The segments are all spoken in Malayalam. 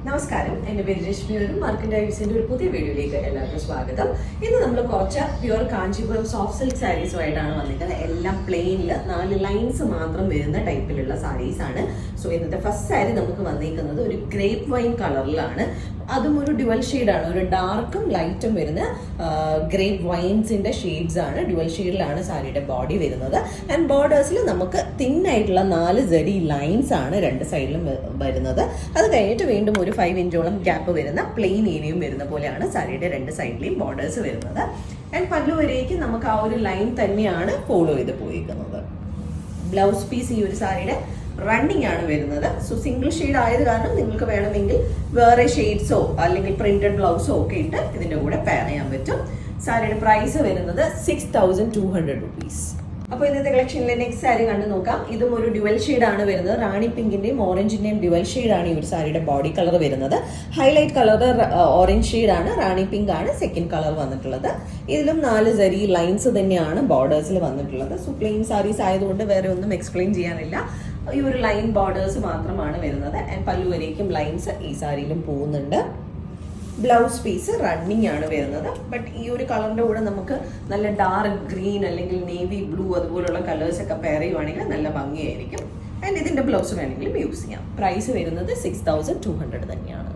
നമസ്കാരം, എൻ്റെ പേര് രശ്മി. മാർക്കൻഡൈസിൻ്റെ ഒരു പുതിയ വീഡിയോയിലേക്ക് എല്ലാവർക്കും സ്വാഗതം. ഇന്ന് നമ്മൾ കുറച്ച് പ്യുവർ കാഞ്ചീപുരം സോഫ്റ്റ് സിൽക്ക് സാരീസുമായിട്ടാണ് വന്നിരിക്കുന്നത്. എല്ലാം പ്ലെയിനിൽ 4 ലൈൻസ് മാത്രം വരുന്ന ടൈപ്പിലുള്ള സാരീസാണ്. സോ ഇന്നത്തെ ഫസ്റ്റ് സാരി നമുക്ക് വന്നിരിക്കുന്നത് ഒരു ഗ്രേപ്പ് വൈൻ കളറിലാണ്. അതും ഒരു ഡ്യുവൽ ഷെയ്ഡാണ്, ഒരു ഡാർക്കും ലൈറ്റും വരുന്ന ഗ്രേപ്പ് വൈൻസിൻ്റെ ഷെയ്ഡ്സ് ആണ്. ഡ്യുവൽ ഷെയ്ഡിലാണ് സാരിയുടെ ബോഡി വരുന്നത്. ആൻഡ് ബോർഡേഴ്സിൽ നമുക്ക് തിന്നായിട്ടുള്ള 4 ജരി ലൈൻസ് ആണ് രണ്ട് സൈഡിലും വരുന്നത്. അത് കഴിഞ്ഞിട്ട് വീണ്ടും ഒരു 5 ഇഞ്ചോളം ഗ്യാപ്പ് വരുന്ന പ്ലെയിൻ ഏരിയയും വരുന്ന പോലെയാണ് സാരിയുടെ രണ്ട് സൈഡിലെയും ബോർഡേഴ്സ് വരുന്നത്. ആൻഡ് പല്ലു വരേക്ക് നമുക്ക് ആ ഒരു ലൈൻ തന്നെയാണ് ഫോളോ ചെയ്ത് പോയിരിക്കുന്നത്. ബ്ലൗസ് പീസ് ഈ ഒരു സാരിയുടെ റണ്ണിങ് ആണ് വരുന്നത്. സോ സിംഗിൾ ഷെയ്ഡ് ആയത് കാരണം നിങ്ങൾക്ക് വേണമെങ്കിൽ വേറെ ഷെയ്ഡ്സോ അല്ലെങ്കിൽ പ്രിന്റഡ് ബ്ലൗസോ ഒക്കെ ഇട്ട് ഇതിൻ്റെ കൂടെ പെയർ ചെയ്യാൻ പറ്റും. സാരിയുടെ പ്രൈസ് വരുന്നത് 6200 rupees. അപ്പോൾ ഇന്നത്തെ കളക്ഷനിലെ നെക്സ്റ്റ് സാരി കണ്ടു നോക്കാം. ഇതും ഒരു ഡ്യുവൽ ഷെയ്ഡാണ് വരുന്നത്. റാണി പിങ്കിന്റെയും ഓറഞ്ചിന്റെയും ഡ്യുവൽ ഷെയ്ഡാണ് ഈ ഒരു സാരിയുടെ ബോഡി കളർ വരുന്നത്. ഹൈലൈറ്റ് കളർ ഓറഞ്ച് ഷെയ്ഡാണ്, റാണി പിങ്ക് ആണ് സെക്കൻഡ് കളർ വന്നിട്ടുള്ളത്. ഇതിലും 4 ജരി ലൈൻസ് തന്നെയാണ് ബോർഡേഴ്സിൽ വന്നിട്ടുള്ളത്. സോ പ്ലെയിൻ സാരീസ് ആയതുകൊണ്ട് വേറെ ഒന്നും എക്സ്പ്ലെയിൻ ചെയ്യാനില്ല. ഈ ഒരു ലൈൻ ബോർഡേഴ്സ് മാത്രമാണ് വരുന്നത്. ആൻഡ് പല്ലു വരേക്കും ലൈൻസ് ഈ സാരിയിലും പോകുന്നുണ്ട്. ബ്ലൗസ് പീസ് റണ്ണിങ് ആണ് വരുന്നത്. ബട്ട് ഈ ഒരു കളറിന്റെ കൂടെ നമുക്ക് നല്ല ഡാർക്ക് ഗ്രീൻ അല്ലെങ്കിൽ നേവി ബ്ലൂ അതുപോലുള്ള കളേഴ്സ് ഒക്കെ പെയർ ചെയ്യുവാണെങ്കിൽ നല്ല ഭംഗിയായിരിക്കും. ആൻഡ് ഇതിന്റെ ബ്ലൗസ് വേണമെങ്കിലും യൂസ് ചെയ്യാം. പ്രൈസ് വരുന്നത് 6200 തന്നെയാണ്.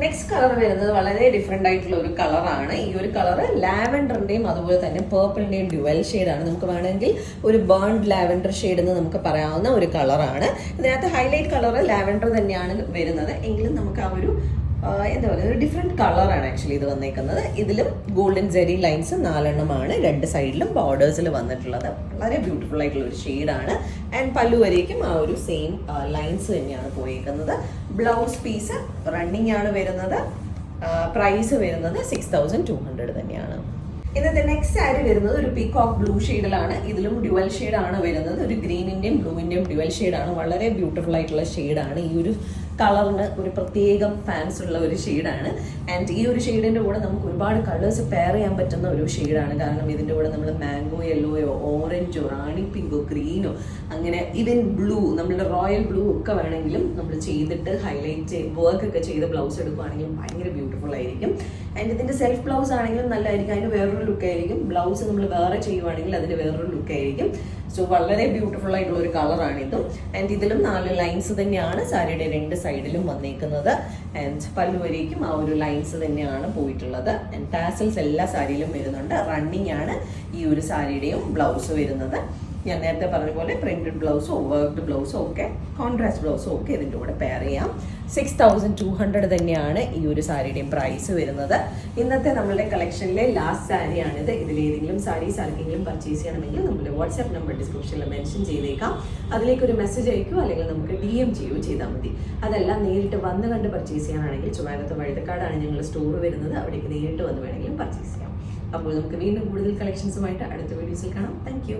നെക്സ്റ്റ് കളർ വരുന്നത് വളരെ ഡിഫറെന്റ് ആയിട്ടുള്ള ഒരു കളറാണ്. ഈ ഒരു കളർ ലാവൻഡറിന്റെയും അതുപോലെ തന്നെ പേർപ്പിളിന്റെയും ഡ്യുവൽ ഷെയ്ഡാണ്. നമുക്ക് വേണമെങ്കിൽ ഒരു ബേൺഡ് ലാവൻഡർ ഷെയ്ഡ് എന്ന് നമുക്ക് പറയാവുന്ന ഒരു കളറാണ്. ഇതിനകത്ത് ഹൈലൈറ്റ് കളർ ലാവൻഡർ തന്നെയാണ് വരുന്നത്. എങ്കിലും നമുക്ക് ആ ഒരു എന്താ പറയുക, ഒരു ഡിഫറെൻറ്റ് കളറാണ് ആക്ച്വലി ഇത് വന്നേക്കുന്നത്. ഇതിലും ഗോൾഡൻ ജെറി ലൈൻസ് 4 എണ്ണമാണ് രണ്ട് സൈഡിലും ബോർഡേഴ്സിൽ വന്നിട്ടുള്ളത്. വളരെ ബ്യൂട്ടിഫുൾ ആയിട്ടുള്ള ഒരു ഷെയ്ഡാണ്. ആൻഡ് പല്ലു വരേക്കും ആ ഒരു സെയിം ലൈൻസ് തന്നെയാണ് പോയേക്കുന്നത്. ബ്ലൗസ് പീസ് റണ്ണിങ് ആണ് വരുന്നത്. പ്രൈസ് വരുന്നത് 6200 തന്നെയാണ്. ഇന്നത്തെ നെക്സ്റ്റ് സാരി വരുന്നത് ഒരു പീകോക്ക് ബ്ലൂ ഷെയ്ഡിലാണ്. ഇതിലും ഡ്യുവൽ ഷെയ്ഡാണ് വരുന്നത്. ഒരു ഗ്രീനിന്റെയും ബ്ലൂവിന്റെയും ഡ്യുവൽ ഷെയ്ഡാണ്. വളരെ ബ്യൂട്ടിഫുൾ ആയിട്ടുള്ള ഷെയ്ഡാണ്. ഈ ഒരു കളറിന് ഒരു പ്രത്യേകം ഫാൻസ് ഉള്ള ഒരു ഷെയ്ഡാണ്. ആൻഡ് ഈ ഒരു ഷെയ്ഡിൻ്റെ കൂടെ നമുക്ക് ഒരുപാട് കളേഴ്സ് പെയർ ചെയ്യാൻ പറ്റുന്ന ഒരു ഷെയ്ഡാണ്. കാരണം ഇതിൻ്റെ കൂടെ നമ്മൾ മാംഗോ യെല്ലോയോ ഓറഞ്ചോ റാണി പിങ്കോ ഗ്രീനോ അങ്ങനെ ഈവൻ ബ്ലൂ, നമ്മളുടെ റോയൽ ബ്ലൂ ഒക്കെ വേണമെങ്കിലും നമ്മൾ ചെയ്തിട്ട് ഹൈലൈറ്റ് വർക്ക് ഒക്കെ ചെയ്ത് ബ്ലൗസ് എടുക്കുകയാണെങ്കിലും ഭയങ്കര ബ്യൂട്ടിഫുൾ ആയിരിക്കും. ആൻഡ് ഇതിൻ്റെ സെൽഫ് ബ്ലൗസ് ആണെങ്കിലും നല്ലതായിരിക്കും. അതിന് വേറൊരു ലുക്ക് ആയിരിക്കും. ബ്ലൗസ് നമ്മൾ വേറെ ചെയ്യുവാണെങ്കിൽ അതിന് വേറൊരു ലുക്ക് ആയിരിക്കും. സോ വളരെ ബ്യൂട്ടിഫുൾ ആയിട്ടുള്ള ഒരു കളറാണിതും. ആൻഡ് ഇതിലും 4 ലൈൻസ് തന്നെയാണ് സാരിയുടെ രണ്ട് സൈഡിലും വന്നേക്കുന്നത്. ആൻഡ് പല്ലു വരേക്കും ആ ഒരു ലൈൻസ് തന്നെയാണ് പോയിട്ടുള്ളത്. ആൻഡ് ടാസൽസ് എല്ലാ സാരിയിലും വരുന്നുണ്ട്. റണ്ണിങ് ആണ് ഈ ഒരു സാരിയുടെയും ബ്ലൗസ് വരുന്നത്. ഞാൻ നേരത്തെ പറഞ്ഞ പോലെ പ്രിന്റഡ് ബ്ലൗസോ വർക്ക്ഡ് ബ്ലൗസോ ഒക്കെ കോൺട്രാസ്റ്റ് ബ്ലൗസോ ഒക്കെ ഇതിൻ്റെ കൂടെ പെയർ ചെയ്യാം. 6200 തന്നെയാണ് ഈ ഒരു സാരിയുടെയും പ്രൈസ് വരുന്നത്. ഇന്നത്തെ നമ്മളുടെ കളക്ഷനിലെ ലാസ്റ്റ് സാരിയാണിത്. ഇതിലേതെങ്കിലും സാരീസ് ആർക്കെങ്കിലും പർച്ചേസ് ചെയ്യണമെങ്കിൽ നമ്മുടെ വാട്സ്ആപ്പ് നമ്പർ ഡിസ്ക്രിപ്ഷനിൽ മെൻഷൻ ചെയ്തേക്കാം. അതിലേക്ക് ഒരു മെസ്സേജ് അയക്കുകയോ അല്ലെങ്കിൽ നമുക്ക് DM ചെയ്യുകയോ ചെയ്താൽ മതി. അതല്ല നേരിട്ട് വന്ന് കണ്ട് പർച്ചേസ് ചെയ്യാനാണെങ്കിൽ ചുമതലത്ത് വഴുതക്കാടാണ് ഞങ്ങൾ സ്റ്റോർ വരുന്നത്. അവിടേക്ക് നേരിട്ട് വന്ന് വേണമെങ്കിലും പർച്ചേസ് ചെയ്യാം. അപ്പോൾ നമുക്ക് വീണ്ടും കൂടുതൽ കളക്ഷൻസുമായിട്ട് അടുത്ത വീഡിയോസിൽ കാണാം. താങ്ക്